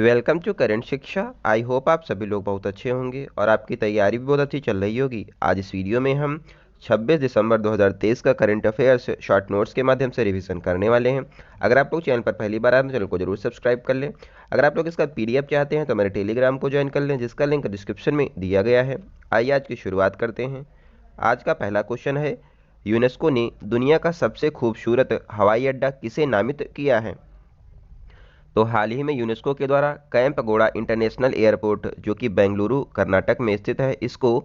Welcome to current शिक्षा। I hope आप सभी लोग बहुत अच्छे होंगे और आपकी तैयारी भी बहुत अच्छी चल रही होगी। आज इस वीडियो में हम 26 दिसंबर 2023 का करंट अफेयर्स शॉर्ट नोट्स के माध्यम से रिवीजन करने वाले हैं। अगर आप लोग चैनल पर पहली बार आए तो चैनल को जरूर सब्सक्राइब कर लें। अगर आप लोग इसका पीडीएफ चाहते हैं तो मेरे टेलीग्राम को ज्वाइन कर लें, जिसका लिंक डिस्क्रिप्शन में दिया गया है। आइए आज की शुरुआत करते हैं। आज का पहला क्वेश्चन है, यूनेस्को ने दुनिया का सबसे खूबसूरत हवाई अड्डा किसे नामित किया है? तो हाल ही में यूनेस्को के द्वारा कैंपगोड़ा इंटरनेशनल एयरपोर्ट, जो कि बेंगलुरु कर्नाटक में स्थित है, इसको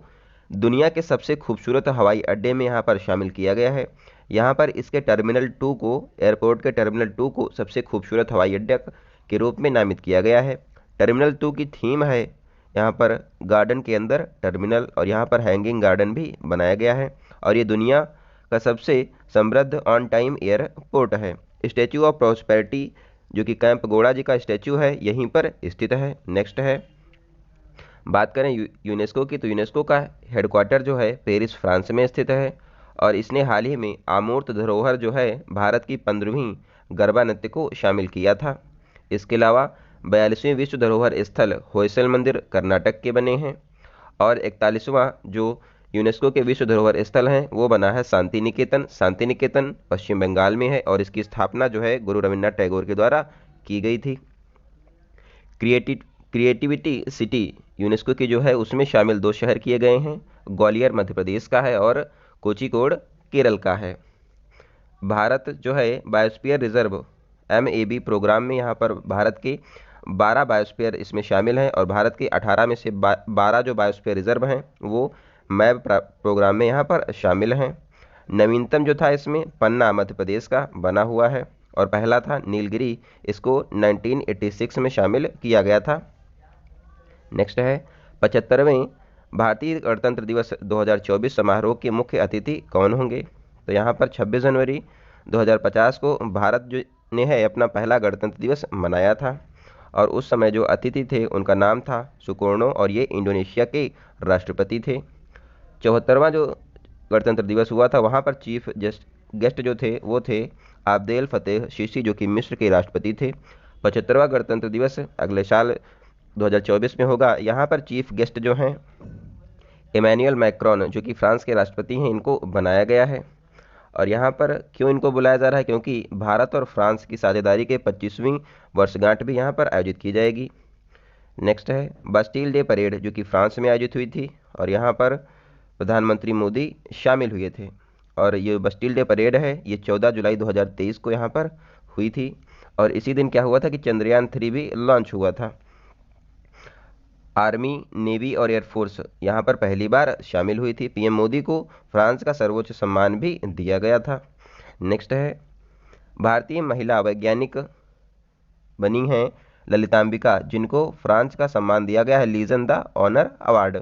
दुनिया के सबसे खूबसूरत हवाई अड्डे में यहाँ पर शामिल किया गया है। यहाँ पर इसके टर्मिनल 2 को, एयरपोर्ट के टर्मिनल 2 को सबसे खूबसूरत हवाई अड्डा के रूप में नामित किया गया है। टर्मिनल 2 की थीम है यहाँ पर गार्डन के अंदर टर्मिनल, और यहाँ पर हैंगिंग गार्डन भी बनाया गया है। और ये दुनिया का सबसे समृद्ध ऑन टाइम एयरपोर्ट है। स्टैचू ऑफ प्रॉस्पेरिटी, जो कि कैंपगोड़ा जी का स्टैचू है, यहीं पर स्थित है। नेक्स्ट है, बात करें यूनेस्को की, तो यूनेस्को का हेडक्वार्टर जो है पेरिस फ्रांस में स्थित है। और इसने हाल ही में अमूर्त धरोहर जो है भारत की 15वीं गरबा नृत्य को शामिल किया था। इसके अलावा 42वें विश्व धरोहर स्थल होयसल मंदिर कर्नाटक के बने हैं। और 41वां जो यूनेस्को के विश्व धरोहर स्थल हैं वो बना है शांति निकेतन। शांति निकेतन पश्चिम बंगाल में है और इसकी स्थापना जो है गुरु रविन्द्रनाथ टैगोर के द्वारा की गई थी। क्रिएटिविटी सिटी यूनेस्को की जो है उसमें शामिल 2 शहर किए गए हैं। ग्वालियर मध्य प्रदेश का है और कोझिकोड केरल का है। भारत जो है बायोस्फीयर रिजर्व MAB प्रोग्राम में यहाँ पर भारत के 12 बायोस्फीयर इसमें शामिल हैं, और भारत के 18 में से 12 जो बायोस्फीयर रिजर्व हैं वो मैप प्रोग्राम में यहाँ पर शामिल हैं। नवीनतम जो था इसमें पन्ना मध्य प्रदेश का बना हुआ है, और पहला था नीलगिरी, इसको 1986 में शामिल किया गया था। नेक्स्ट है, 75वें भारतीय गणतंत्र दिवस 2024 समारोह के मुख्य अतिथि कौन होंगे? तो यहाँ पर 26 जनवरी 2050 को भारत जो ने है अपना पहला गणतंत्र दिवस मनाया था, और उस समय जो अतिथि थे उनका नाम था सुकोर्णो, और ये इंडोनेशिया के राष्ट्रपति थे। 74वां जो गणतंत्र दिवस हुआ था वहाँ पर चीफ गेस्ट जो थे वो थे आब्देल फतेह सीसी, जो कि मिस्र के राष्ट्रपति थे। 75वां गणतंत्र दिवस अगले साल 2024 में होगा। यहाँ पर चीफ गेस्ट जो हैं इमैनुअल मैक्रोन, जो कि फ्रांस के राष्ट्रपति हैं, इनको बनाया गया है। और यहाँ पर क्यों इनको बुलाया जा रहा है? क्योंकि भारत और फ्रांस की साझेदारी के 25वीं वर्षगांठ भी यहाँ पर आयोजित की जाएगी। नेक्स्ट है, बास्टील डे परेड, जो कि फ्रांस में आयोजित हुई थी, और यहाँ पर प्रधानमंत्री मोदी शामिल हुए थे। और ये बास्टील डे परेड है ये 14 जुलाई 2023 को यहाँ पर हुई थी। और इसी दिन क्या हुआ था कि चंद्रयान 3 भी लॉन्च हुआ था। आर्मी, नेवी और एयरफोर्स यहाँ पर पहली बार शामिल हुई थी। PM मोदी को फ्रांस का सर्वोच्च सम्मान भी दिया गया था। नेक्स्ट है, भारतीय महिला वैज्ञानिक बनी हैं ललितांबिका, जिनको फ्रांस का सम्मान दिया गया है legion de honour award.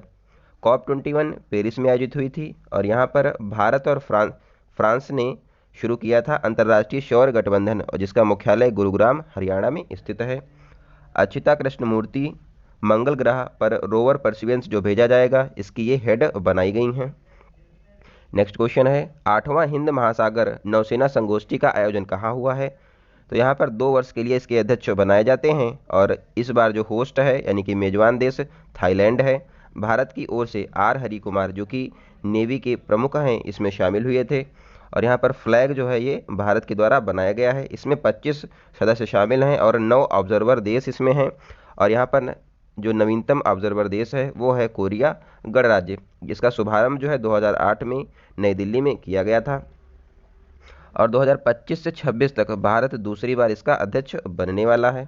COP21 Paris में आयोजित हुई थी, और यहाँ पर भारत और फ्रांस ने शुरू किया था अंतर्राष्ट्रीय सौर गठबंधन, और जिसका मुख्यालय गुरुग्राम हरियाणा में स्थित है। अच्युता कृष्णमूर्ति मंगल ग्रह पर रोवर परसिवेंस जो भेजा जाएगा, इसकी ये हेड बनाई गई हैं। नेक्स्ट क्वेश्चन है, 8वां हिंद महासागर नौसेना संगोष्ठी का आयोजन कहाँ हुआ है? तो यहाँ पर 2 वर्ष के लिए इसके अध्यक्ष बनाए जाते हैं, और इस बार जो होस्ट है यानी कि मेजबान देश थाईलैंड है। भारत की ओर से R हरि कुमार, जो कि नेवी के प्रमुख हैं, इसमें शामिल हुए थे। और यहाँ पर फ्लैग जो है ये भारत के द्वारा बनाया गया है। इसमें 25 सदस्य शामिल हैं और 9 ऑब्जर्वर देश इसमें हैं। और यहाँ पर जो नवीनतम ऑब्जर्वर देश है वो है कोरिया गणराज्य, जिसका शुभारंभ जो है 2008 में नई दिल्ली में किया गया था। और 2025 से 26 तक भारत दूसरी बार इसका अध्यक्ष बनने वाला है।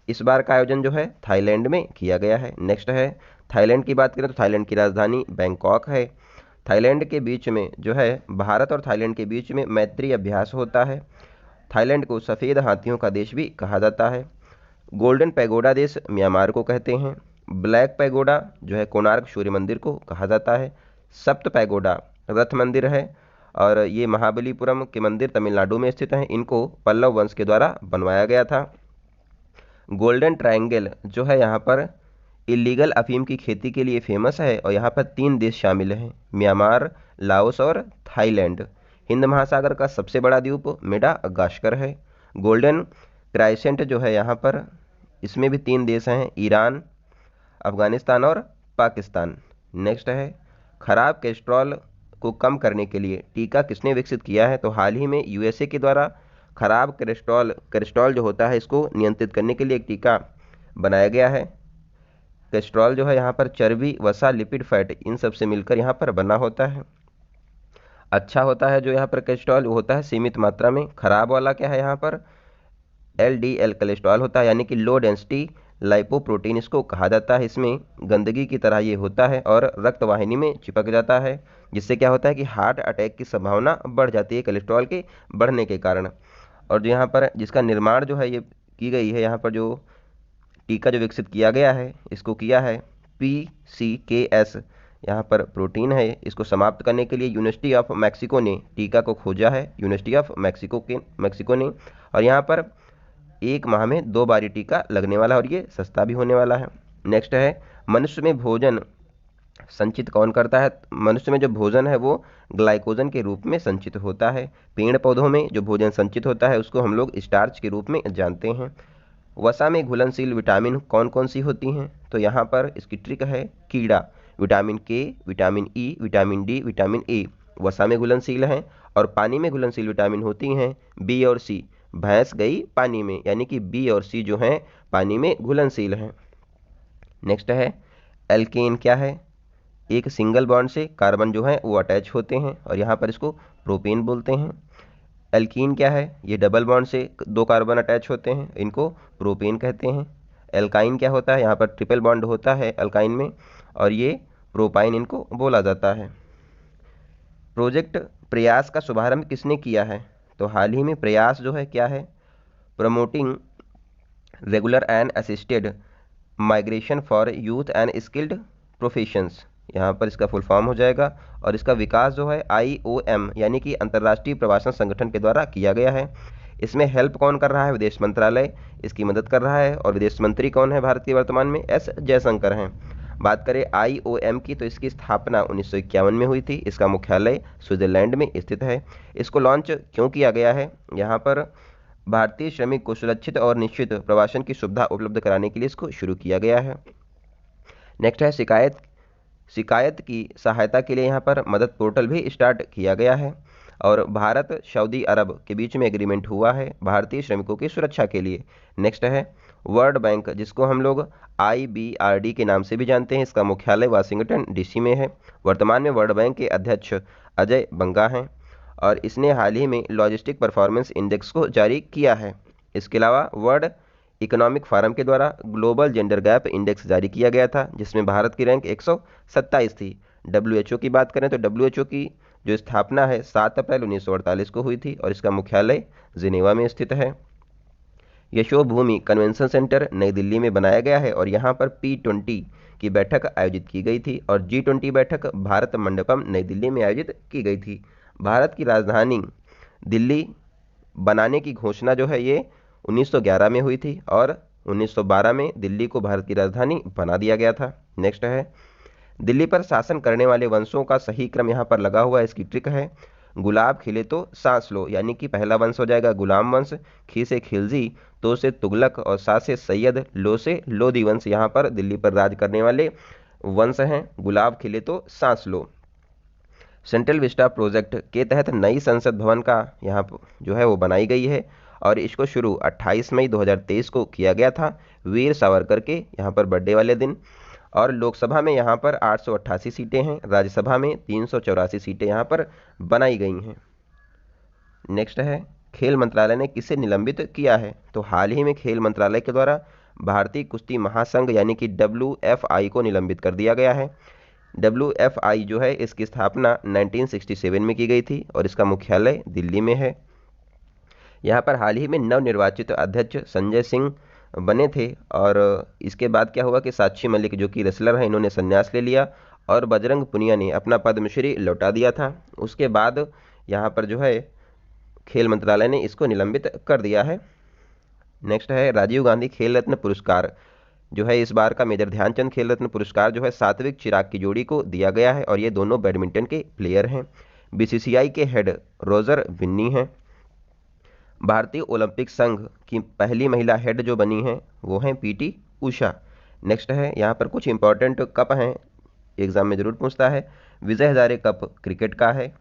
इस बार का आयोजन जो है थाईलैंड में किया गया है। नेक्स्ट है, थाईलैंड की बात करें तो थाईलैंड की राजधानी बैंकॉक है। थाईलैंड के बीच में जो है भारत और थाईलैंड के बीच में मैत्री अभ्यास होता है। थाईलैंड को सफ़ेद हाथियों का देश भी कहा जाता है। गोल्डन पैगोडा देश म्यांमार को कहते हैं। ब्लैक पैगोडा जो है कोणार्क सूर्य मंदिर को कहा जाता है। सप्त पैगोडा रथ मंदिर है, और ये महाबलीपुरम के मंदिर तमिलनाडु में स्थित हैं। इनको पल्लव वंश के द्वारा बनवाया गया था। गोल्डन ट्रायंगल जो है यहाँ पर इलीगल अफीम की खेती के लिए फेमस है, और यहाँ पर 3 देश शामिल हैं, म्यांमार, लाओस और थाईलैंड। हिंद महासागर का सबसे बड़ा द्वीप मेडागास्कर है। गोल्डन क्राइसेंट जो है यहाँ पर इसमें भी 3 देश हैं, ईरान, अफगानिस्तान और पाकिस्तान। नेक्स्ट है, खराब कोलेस्ट्रॉल को कम करने के लिए टीका किसने विकसित किया है? तो हाल ही में यूएसए के द्वारा खराब कोलेस्ट्रॉल जो होता है इसको नियंत्रित करने के लिए एक टीका बनाया गया है। कोलेस्ट्रॉल जो है यहाँ पर चर्बी, वसा, लिपिड, फैट इन सब से मिलकर यहाँ पर बना होता है। अच्छा होता है जो यहाँ पर कोलेस्ट्रॉल वो होता है सीमित मात्रा में। खराब वाला क्या है यहाँ पर एलडीएल कोलेस्ट्रॉल होता है, यानी कि लो डेंसिटी लाइपोप्रोटीन इसको कहा जाता है। इसमें गंदगी की तरह ये होता है और रक्त वाहिनी में चिपक जाता है, जिससे क्या होता है कि हार्ट अटैक की संभावना बढ़ जाती है कोलेस्ट्रॉल के बढ़ने के कारण। और जो यहाँ पर जिसका निर्माण जो है ये की गई है, यहाँ पर जो टीका जो विकसित किया गया है इसको किया है PCKS, यहाँ पर प्रोटीन है। इसको समाप्त करने के लिए यूनिवर्सिटी ऑफ मैक्सिको ने टीका को खोजा है, यूनिवर्सिटी ऑफ मैक्सिको ने। और यहाँ पर 1 माह में 2 बार टीका लगने वाला है और ये सस्ता भी होने वाला है। नेक्स्ट है, मनुष्य में भोजन संचित कौन करता है? मनुष्य में जो भोजन है वो ग्लाइकोजन के रूप में संचित होता है। पेड़ पौधों में जो भोजन संचित होता है उसको हम लोग स्टार्च के रूप में जानते हैं। वसा में घुलनशील विटामिन कौन कौन सी होती हैं? तो यहाँ पर इसकी ट्रिक है कीड़ा, विटामिन के, vitamin E, vitamin D, vitamin A वसा में घुलनशील हैं। और पानी में घुलनशील विटामिन होती हैं बी और सी। भैंस गई पानी में, यानी कि बी और सी जो हैं पानी में घुलनशील हैं। नेक्स्ट है, एल्केन क्या है? एक सिंगल बॉन्ड से कार्बन जो है वो अटैच होते हैं और यहाँ पर इसको प्रोपेन बोलते हैं। एल्कीन क्या है? ये डबल बॉन्ड से 2 कार्बन अटैच होते हैं, इनको प्रोपेन कहते हैं। एल्काइन क्या होता है? यहाँ पर ट्रिपल बॉन्ड होता है एल्काइन में और ये प्रोपाइन इनको बोला जाता है। प्रोजेक्ट प्रयास का शुभारंभ किसने किया है? तो हाल ही में प्रयास जो है क्या है? Promoting regular and assisted migration for youth and skilled professions, यहाँ पर इसका फुल फॉर्म हो जाएगा। और इसका विकास जो है IOM यानी कि अंतर्राष्ट्रीय प्रवासन संगठन के द्वारा किया गया है। इसमें हेल्प कौन कर रहा है? विदेश मंत्रालय इसकी मदद कर रहा है। और विदेश मंत्री कौन है भारतीय वर्तमान में? S जयशंकर हैं। बात करें IOM की तो इसकी स्थापना 1951 में हुई थी। इसका मुख्यालय स्विट्जरलैंड में स्थित है। इसको लॉन्च क्यों किया गया है? यहाँ पर भारतीय श्रमिक को सुरक्षित और निश्चित प्रवासन की सुविधा उपलब्ध कराने के लिए इसको शुरू किया गया है। नेक्स्ट है, शिकायत की सहायता के लिए यहाँ पर मदद पोर्टल भी स्टार्ट किया गया है। और भारत सऊदी अरब के बीच में एग्रीमेंट हुआ है भारतीय श्रमिकों की सुरक्षा के लिए। नेक्स्ट है, वर्ल्ड बैंक जिसको हम लोग IBRD के नाम से भी जानते हैं, इसका मुख्यालय वाशिंगटन DC में है। वर्तमान में वर्ल्ड बैंक के अध्यक्ष अजय बंगा हैं और इसने हाल ही में लॉजिस्टिक परफॉर्मेंस इंडेक्स को जारी किया है। इसके अलावा वर्ल्ड इकोनॉमिक फोरम के द्वारा ग्लोबल जेंडर गैप इंडेक्स जारी किया गया था, जिसमें भारत की रैंक 127 थी। WHO की बात करें तो WHO की जो स्थापना है 7 अप्रैल 1948 को हुई थी और इसका मुख्यालय जिनेवा में स्थित है। यशोभूमि कन्वेंशन सेंटर नई दिल्ली में बनाया गया है और यहाँ पर P20 की बैठक आयोजित की गई थी और G20 बैठक भारत मंडपम नई दिल्ली में आयोजित की गई थी। भारत की राजधानी दिल्ली बनाने की घोषणा जो है ये 1911 में हुई थी और 1912 में दिल्ली को भारत की राजधानी बना दिया गया था। नेक्स्ट है, दिल्ली पर शासन करने वाले वंशों का सही क्रम यहाँ पर लगा हुआ है। इसकी ट्रिक है, गुलाब खिले तो सांस लो, यानी कि पहला वंश हो जाएगा गुलाम वंश, खी से खिलजी, तो से तुगलक और सा से सैयद, लो से लोधी वंश यहाँ पर दिल्ली पर राज करने वाले वंश हैं। गुलाब खिले तो सांस लो। सेंट्रल विस्टा प्रोजेक्ट के तहत नई संसद भवन का यहाँ जो है वो बनाई गई है और इसको शुरू 28 मई 2023 को किया गया था, वीर सावरकर के यहाँ पर बर्थडे वाले दिन। और लोकसभा में यहाँ पर 888 सीटें हैं, राज्यसभा में 384 सीटें यहाँ पर बनाई गई हैं। नेक्स्ट है, खेल मंत्रालय ने किसे निलंबित किया है? तो हाल ही में खेल मंत्रालय के द्वारा भारतीय कुश्ती महासंघ यानी कि WFI को निलंबित कर दिया गया है। WFI जो है इसकी स्थापना 1967 में की गई थी और इसका मुख्यालय दिल्ली में है। यहाँ पर हाल ही में नवनिर्वाचित अध्यक्ष संजय सिंह बने थे और इसके बाद क्या हुआ कि साक्षी मलिक जो कि रेसलर हैं इन्होंने संन्यास ले लिया और बजरंग पुनिया ने अपना पद्मश्री लौटा दिया था। उसके बाद यहाँ पर जो है खेल मंत्रालय ने इसको निलंबित कर दिया है। नेक्स्ट है, राजीव गांधी खेल रत्न पुरस्कार जो है इस बार का मेजर ध्यानचंद खेल रत्न पुरस्कार जो है सात्विक चिराग की जोड़ी को दिया गया है और ये दोनों बैडमिंटन के प्लेयर हैं। BCCI के हेड रोजर बिन्नी हैं। भारतीय ओलंपिक संघ की पहली महिला हेड जो बनी है वो हैं पीटी उषा। नेक्स्ट है, यहाँ पर कुछ इंपॉर्टेंट कप हैं, एग्जाम में जरूर पूछता है। विजय हजारे कप क्रिकेट का है,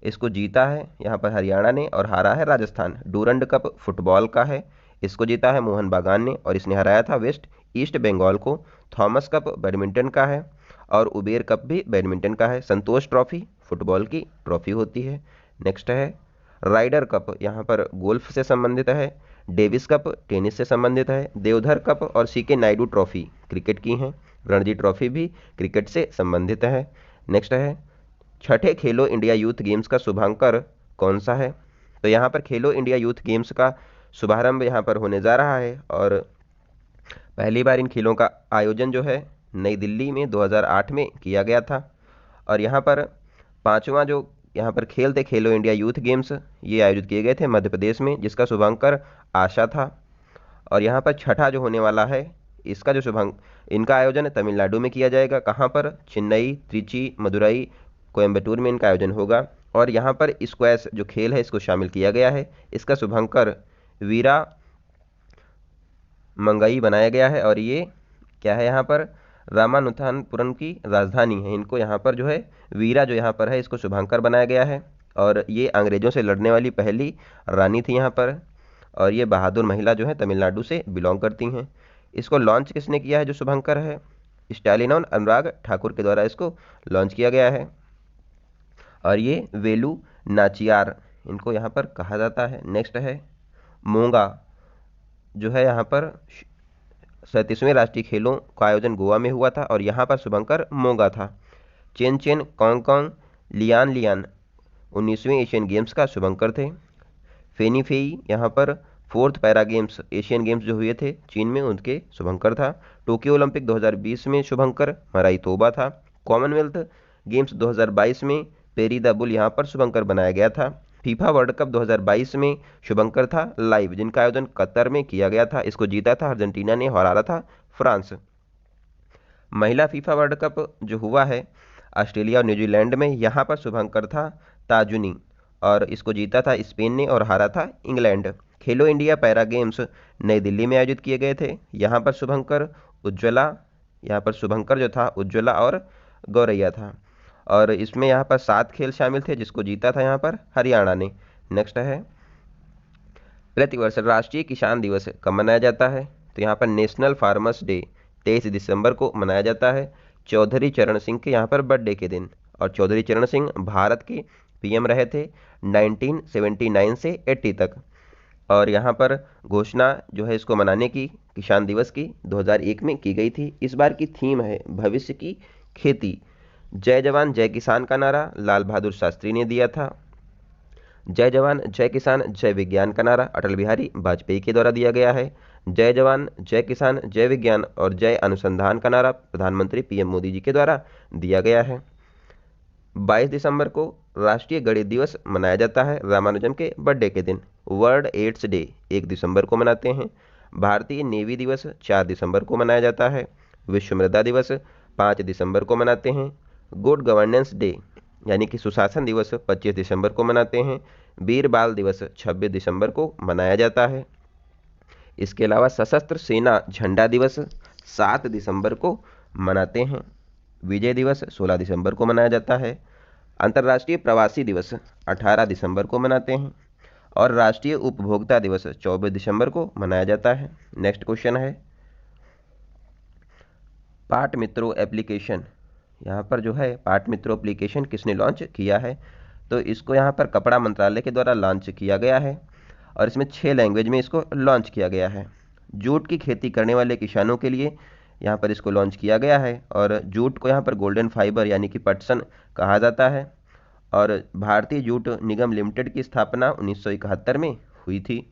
इसको जीता है यहाँ पर हरियाणा ने और हारा है राजस्थान। डूरंड कप फुटबॉल का है, इसको जीता है मोहन बागान ने और इसने हराया था वेस्ट ईस्ट बंगाल को। थॉमस कप बैडमिंटन का है और उबेर कप भी बैडमिंटन का है। संतोष ट्रॉफी फुटबॉल की ट्रॉफी होती है। नेक्स्ट है राइडर कप, यहाँ पर गोल्फ से संबंधित है। डेविस कप टेनिस से संबंधित है। देवधर कप और सीके नायडू ट्रॉफी क्रिकेट की हैं। रणजी ट्रॉफी भी क्रिकेट से संबंधित है। नेक्स्ट है छठे खेलो इंडिया यूथ गेम्स का शुभांकर कौन सा है? तो यहाँ पर खेलो इंडिया यूथ गेम्स का शुभारंभ यहाँ पर होने जा रहा है और पहली बार इन खेलों का आयोजन जो है नई दिल्ली में 2008 में किया गया था। और यहाँ पर पांचवा जो यहाँ पर खेल थे खेलो इंडिया यूथ गेम्स, ये आयोजित किए गए थे मध्य प्रदेश में, जिसका शुभांकर आशा था। और यहाँ पर छठा जो होने वाला है इसका जो इनका आयोजन तमिलनाडु में किया जाएगा। कहाँ पर? चेन्नई, त्रिची, मदुरई, कोयम्बटूर में इनका आयोजन होगा। और यहाँ पर स्क्वैश जो खेल है इसको शामिल किया गया है, इसका शुभंकर वीरा मंगई बनाया गया है। और ये क्या है, यहाँ पर रामानुथानपुरम की राजधानी है। इनको यहाँ पर जो है वीरा जो यहाँ पर है इसको शुभांकर बनाया गया है। और ये अंग्रेजों से लड़ने वाली पहली रानी थी यहाँ पर। और ये बहादुर महिला जो है तमिलनाडु से बिलोंग करती हैं। इसको लॉन्च किसने किया है जो शुभंकर है? स्टालिन और अनुराग ठाकुर के द्वारा इसको लॉन्च किया गया है। और ये वेलू नाचियार इनको यहाँ पर कहा जाता है। नेक्स्ट है मोंगा जो है यहाँ पर 37वें राष्ट्रीय खेलों का आयोजन गोवा में हुआ था और यहाँ पर शुभंकर मोंगा था। Chenchen Congcong Lianlian 19वें एशियन गेम्स का शुभंकर थे। फेनी फेई यहाँ पर 4th para games Asian games जो हुए थे चीन में उनके शुभंकर था। टोक्यो ओलंपिक 2020 में शुभंकर मराई तोबा था। कॉमनवेल्थ गेम्स 2022 में पेरी द बुल यहाँ पर शुभंकर बनाया गया था। फीफा वर्ल्ड कप 2022 में शुभंकर था लाइव, जिनका आयोजन कतर में किया गया था। इसको जीता था अर्जेंटीना ने, हराया था फ्रांस। महिला फीफा वर्ल्ड कप जो हुआ है ऑस्ट्रेलिया और न्यूजीलैंड में, यहाँ पर शुभंकर था ताजुनी और इसको जीता था स्पेन ने और हारा था इंग्लैंड। खेलो इंडिया पैरा गेम्स नई दिल्ली में आयोजित किए गए थे। यहाँ पर शुभंकर उज्ज्वला, यहाँ पर शुभंकर जो था उज्ज्वला और गौरैया था। और इसमें यहाँ पर 7 खेल शामिल थे जिसको जीता था यहाँ पर हरियाणा ने। नेक्स्ट है प्रतिवर्ष राष्ट्रीय किसान दिवस कब मनाया जाता है? तो यहाँ पर नेशनल फार्मर्स डे 23 दिसंबर को मनाया जाता है चौधरी चरण सिंह के यहाँ पर बर्थडे के दिन। और चौधरी चरण सिंह भारत के पीएम रहे थे 1979 से 80 तक। और यहाँ पर घोषणा जो है इसको मनाने की किसान दिवस की 2001 में की गई थी। इस बार की थीम है भविष्य की खेती। जय जवान जय किसान का नारा लाल बहादुर शास्त्री ने दिया था। जय जवान जय किसान जय विज्ञान का नारा अटल बिहारी वाजपेयी के द्वारा दिया गया है। जय जवान जय किसान जय विज्ञान और जय अनुसंधान का नारा प्रधानमंत्री पीएम मोदी जी के द्वारा दिया गया है। 22 दिसंबर को राष्ट्रीय गणित दिवस मनाया जाता है रामानुजन के बर्थडे के दिन। वर्ल्ड एड्स डे 1 दिसंबर को मनाते हैं। भारतीय नेवी दिवस 4 दिसंबर को मनाया जाता है। विश्व मृदा दिवस 5 दिसंबर को मनाते हैं। गुड गवर्नेंस डे यानी कि सुशासन दिवस 25 दिसंबर को मनाते हैं। वीर बाल दिवस 26 दिसंबर को मनाया जाता है। इसके अलावा सशस्त्र सेना झंडा दिवस 7 दिसंबर को मनाते हैं। विजय दिवस 16 दिसंबर को मनाया जाता है। अंतर्राष्ट्रीय प्रवासी दिवस 18 दिसंबर को मनाते हैं और राष्ट्रीय उपभोक्ता दिवस 24 दिसंबर को मनाया जाता है। नेक्स्ट क्वेश्चन है पाट मित्रों एप्लीकेशन, यहाँ पर जो है पाट मित्रों एप्लीकेशन किसने लॉन्च किया है? तो इसको यहाँ पर कपड़ा मंत्रालय के द्वारा लॉन्च किया गया है और इसमें 6 लैंग्वेज में इसको लॉन्च किया गया है। जूट की खेती करने वाले किसानों के लिए यहाँ पर इसको लॉन्च किया गया है और जूट को यहाँ पर गोल्डन फाइबर यानी कि पटसन कहा जाता है। और भारतीय जूट निगम लिमिटेड की स्थापना 1971 में हुई थी।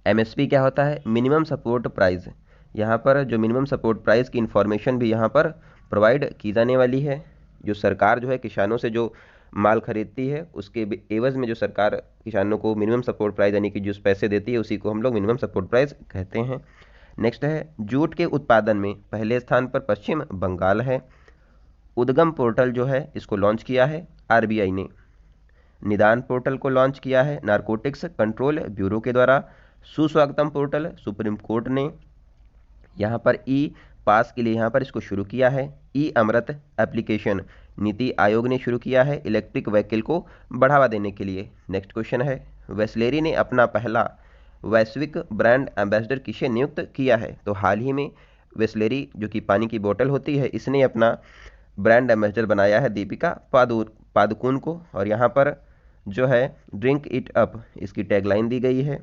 एमएसपी क्या होता है? Minimum support price. यहाँ पर जो मिनिमम सपोर्ट प्राइस की इंफॉर्मेशन भी यहाँ पर प्रोवाइड की जाने वाली है। जो सरकार जो है किसानों से जो माल खरीदती है उसके एवज में जो सरकार किसानों को मिनिमम सपोर्ट प्राइस यानी कि जो पैसे देती है उसी को हम लोग मिनिमम सपोर्ट प्राइस कहते हैं। नेक्स्ट है जूट के उत्पादन में पहले स्थान पर पश्चिम बंगाल है। उद्गम पोर्टल जो है इसको लॉन्च किया है आरबीआई ने। निदान पोर्टल को लॉन्च किया है नारकोटिक्स कंट्रोल ब्यूरो के द्वारा। सुस्वागतम पोर्टल सुप्रीम कोर्ट ने यहाँ पर ई पास के लिए यहाँ पर इसको शुरू किया है। ई अमृत एप्लीकेशन नीति आयोग ने शुरू किया है इलेक्ट्रिक व्हीकल को बढ़ावा देने के लिए। नेक्स्ट क्वेश्चन है, वेस्लेरी ने अपना पहला वैश्विक ब्रांड एम्बेसडर किसे नियुक्त किया है? तो हाल ही में वेस्लेरी जो कि पानी की बोतल होती है, इसने अपना ब्रांड एम्बेसडर बनाया है दीपिका पादुकोण को, और यहाँ पर जो है ड्रिंक इट अप इसकी टैगलाइन दी गई है।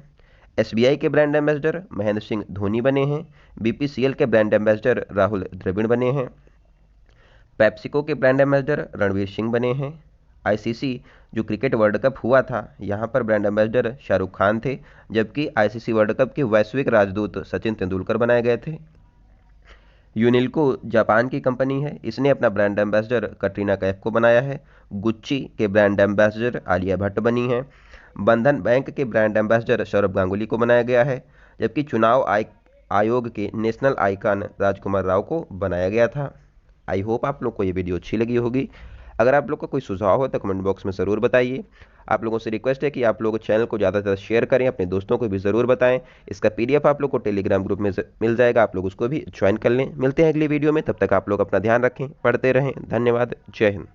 एसबीआई के ब्रांड एम्बेसडर महेंद्र सिंह धोनी बने हैं। बीपीसीएल के ब्रांड एम्बेसडर राहुल द्रविड़ बने हैं। पेप्सिको के ब्रांड एम्बेसडर रणवीर सिंह बने हैं। आईसीसी जो क्रिकेट वर्ल्ड कप हुआ था, यहाँ पर ब्रांड एम्बेसडर शाहरुख खान थे, जबकि आईसीसी वर्ल्ड कप के वैश्विक राजदूत सचिन तेंदुलकर बनाए गए थे। यूनिल्को जापान की कंपनी है, इसने अपना ब्रांड एम्बेसडर कटरीना कैफ को बनाया है। गुच्ची के ब्रांड एम्बेसडर आलिया भट्ट बनी है। बंधन बैंक के ब्रांड एम्बेसडर सौरभ गांगुली को बनाया गया है, जबकि चुनाव आयोग के नेशनल आइकन राजकुमार राव को बनाया गया था। आई होप आप लोग को ये वीडियो अच्छी लगी होगी। अगर आप लोग का कोई सुझाव हो तो कमेंट बॉक्स में ज़रूर बताइए। आप लोगों से रिक्वेस्ट है कि आप लोग चैनल को ज़्यादा से ज़्यादा शेयर करें, अपने दोस्तों को भी ज़रूर बताएं। इसका पीडीएफ आप लोग को टेलीग्राम ग्रुप में मिल जाएगा, आप लोग उसको भी ज्वाइन कर लें। मिलते हैं अगली वीडियो में, तब तक आप लोग अपना ध्यान रखें, पढ़ते रहें। धन्यवाद, जय हिंद।